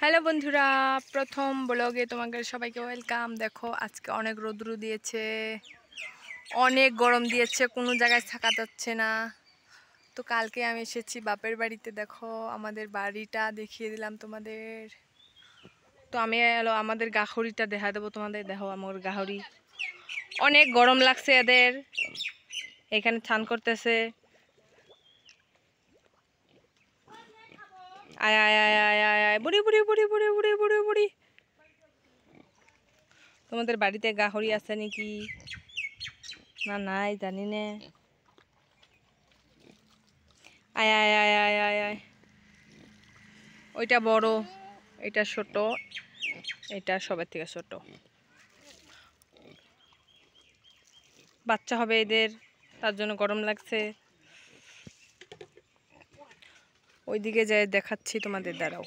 Hello বন্ধুরা, প্রথম ব্লগে তোমাদের সবাইকে ওয়েলকাম। দেখো আজকে অনেক রৌদ্র দিয়েছে, অনেক গরম দিয়েছে, কোনো জায়গায় থাকা যাচ্ছে না। তো কালকে আমি এসেছি বাপের বাড়িতে। দেখো আমাদের বাড়িটা দেখিয়ে দিলাম তোমাদের। তো আমি এলো আমাদের গাহরিটা দেখা দেবো তোমাদের। দেখো আমার গাহরি, অনেক গরম লাগছে এদের, এখানে স্নান করতেছে। আয় আয় আয় আয় আয় আয়, বুড়ি বুড়ি বুড়ি বুড়ি বুড়ি বুড়ি বুড়ি। তোমাদের বাড়িতে গাহরি আছে নাকি না? নাই, জানি না। আয় আয় আয় আয় আয় আয়। ওইটা বড়, এটা ছোট, এটা সবার থেকে ছোট। বাচ্চা হবে এদের, তার জন্য গরম লাগছে। ওইদিকে যাই দেখাচ্ছি তোমাদের, দ্বারাও।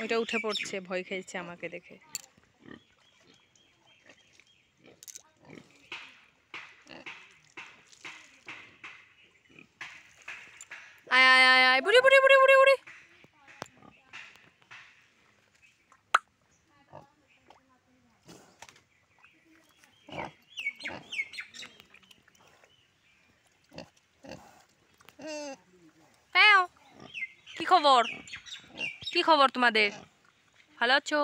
ওইটা উঠে পড়ছে, ভয় খেয়েছে আমাকে দেখে। আয় আয় আয় আয়, বুড়ি বুড়ি বুড়ি বুড়ি বুড়ি। কি খবর? কি খবর তোমাদের? ভালো আছো?